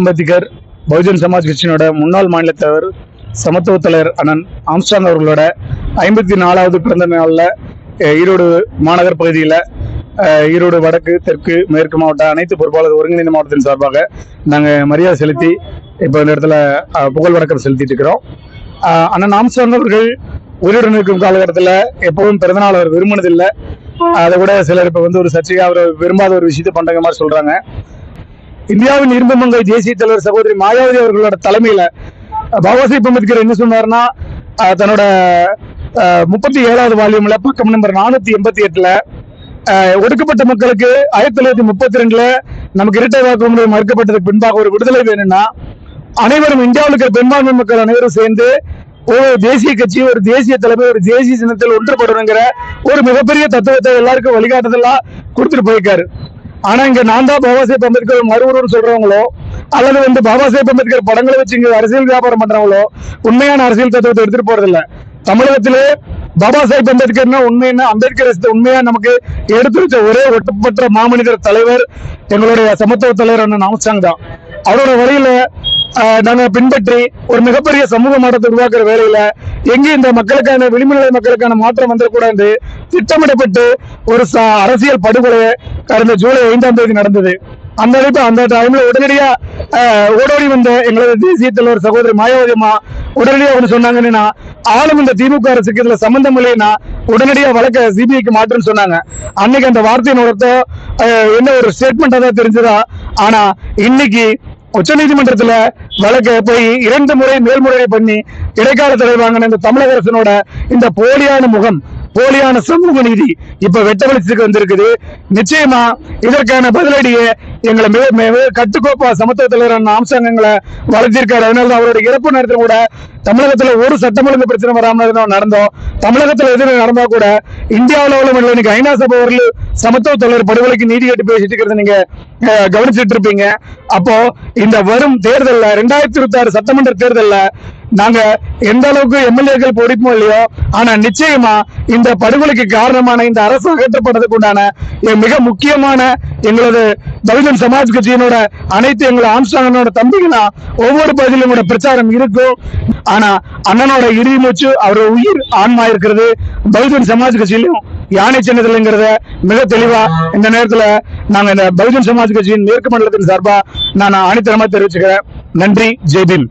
அம்பேத்கர் பகுஜன் சமாஜ் கட்சியினோட முன்னாள் மாநில தலைவர் சமத்துவ தலைவர் அண்ணன் ஆம்ஸ்ட்ராங் அவர்களோட 54வது பிறந்த நாளில் ஈரோடு மாநகர் பகுதியில் ஈரோடு வடக்கு தெற்கு மேற்கு மாவட்ட அனைத்து பொறுப்பாளர் ஒருங்கிணைந்த மாவட்டத்தின் சார்பாக நாங்கள் மரியாதை செலுத்தி இப்போ இந்த இடத்துல புகழ் வணக்கம் செலுத்திட்டு இருக்கிறோம். அண்ணன் ஆம்ஸ்ட்ராங் அவர்கள் உயிருடன் இருக்கும் காலகட்டத்தில் எப்பவும் பிறந்தநாள் அவர் விரும்பினதில்லை. அதை கூட சிலர் இப்போ ஒரு சர்ச்சையாக அவர் விரும்பாத ஒரு விஷயத்தை பண்ணுற மாதிரி சொல்கிறாங்க. இந்தியாவின் இரும்பு மங்கை தேசிய தலைவர் சகோதரி மாயாவதி அவர்களோட தலைமையில பாபா சாஹேப் அம்பேத்கர் என்ன சொன்னார்னா, தன்னோட 37வது வால்யூம்ல பக்கம் நம்பர் 488ல ஒடுக்கப்பட்ட மக்களுக்கு 1932 நமக்கு இரட்டை வாக்குரிமை மறுக்கப்பட்டதுக்கு பின்பாக ஒரு விடுதலை வேணும்னா அனைவரும் இந்தியாவில் இருக்கிற பெரும்பான்மை மக்கள் அனைவரும் சேர்ந்து ஒரு தேசிய கட்சி, ஒரு தேசிய தலைமை, ஒரு தேசிய சின்னத்தில் ஒன்றுபடணுங்கிற ஒரு மிகப்பெரிய தத்துவத்தை எல்லாருக்கும் வழிகாட்டுதலா கொடுத்துட்டு போயிருக்காரு. ஆனா இங்க நான் தான் பாபா சாஹேப் அம்பேத்கர் மறுவரும் சொல்றவங்களோ அல்லது பாபா சாஹேப் அம்பேத்கர் படங்களை வச்சு இங்க அரசியல் வியாபாரம் பண்றவங்களோ உண்மையான அரசியல் தத்துவத்தை எடுத்துட்டு போறதில்ல. தமிழகத்திலே பாபா சாஹேப் அம்பேத்கர்னா உண்மையான அம்பேத்கர் உண்மையா நமக்கு எடுத்துரைச்ச ஒரே ஒட்டுப்பட்ட மாமனிதர் தலைவர் எங்களுடைய சமத்துவ தலைவர் அண்ணன் ஆம்ஸ்ட்ராங் தான். அவரோட வழியில நாங்க பின்பற்றி ஒரு மிகப்பெரிய சமூக மாற்றத்தை உருவாக்குற வேலையில எங்கேயும் இந்த மக்களுக்கான விளிம்புநிலை மக்களுக்கான மாற்றம் வந்துடக்கூடாது திட்டமிடப்பட்டு ஒரு அரசியல் படுகொலையை கடந்த ஜூலை 5ஆம் தேதி நடந்தது. அந்த டைம்ல உடனடியா ஓடோடி வந்த எங்களது தேசிய தலைவர் சகோதரி மாயாவதி அம்மா உடனடியா ஒண்ணு சொன்னாங்கன்னா, ஆளும் இந்த திமுக அரசுக்கு இதுல சம்பந்தம் இல்லைன்னா உடனடியா வழக்க சிபிஐக்கு மாற்றுன்னு சொன்னாங்க. அன்னைக்கு அந்த வார்த்தையின் ஒருத்தம் என்ன ஒரு ஸ்டேட்மெண்டா தான் தெரிஞ்சதா. ஆனா இன்னைக்கு உச்ச நீதிமன்றத்துல வழக்க போய் 2 முறை மேல்முறையீடு பண்ணி இடைக்கால தடை வாங்கின இந்த தமிழக அரசனோட இந்த போலியான முகம், போலியான சமூக நீதி இப்ப வெட்ட வெளிச்சத்துக்கு வந்திருக்குது. நிச்சயமா இதற்கான பதிலடியை எங்களை கட்டுக்கோப்பா சமத்துவ தலைவர் ஆம்ஸ்ட்ராங் எங்களை வளர்த்திருக்காரு. அதனால அவருடைய இறப்பு நேரத்தில் கூட தமிழகத்துல ஒரு சட்டம் ஒழுங்கு பிரச்சனை வராமல் நடந்தோம். தமிழகத்துல எது நடந்தா கூட இந்தியாவில் இன்னைக்கு ஐநா சபை வரல சமத்துவ தலைவர் படுகொலைக்கு நீதி கேட்டு பேசிட்டு இருக்கிறத நீங்க கவனிச்சுட்டு இருப்பீங்க. அப்போ இந்த வரும் தேர்தல்ல 2026 சட்டமன்ற தேர்தல்ல நாங்க எந்த அளவுக்கு எம்எல்ஏக்கள் பொடிப்போம் இல்லையோ, ஆனா நிச்சயமா இந்த படுகொலைக்கு காரணமான இந்த அரசு அகற்றப்பட்டதுக்கு உண்டான மிக முக்கியமான எங்களது பகுஜன் சமாஜ் கட்சியினோட அனைத்து எங்களை ஆம்ஸ்ட்ராங்கனோட தம்பிகளா ஒவ்வொரு பகுதியிலும் கூட பிரச்சாரம் இருக்கும். ஆனா அண்ணனோட இறுதி மூச்சு அவரோட உயிர் ஆன்மா இருக்கிறது பகுஜன் சமாஜ் கட்சியிலும் யானை சின்னத்தில்ங்கிறத மிக தெளிவா இந்த நேரத்துல நாங்க இந்த பகுஜன் சமாஜ் கட்சியின் மேற்கு மண்டலத்தின் சார்பா நான் ஆணித்தரமா தெரிவிச்சுக்கிறேன். நன்றி. ஜெய் பீம்.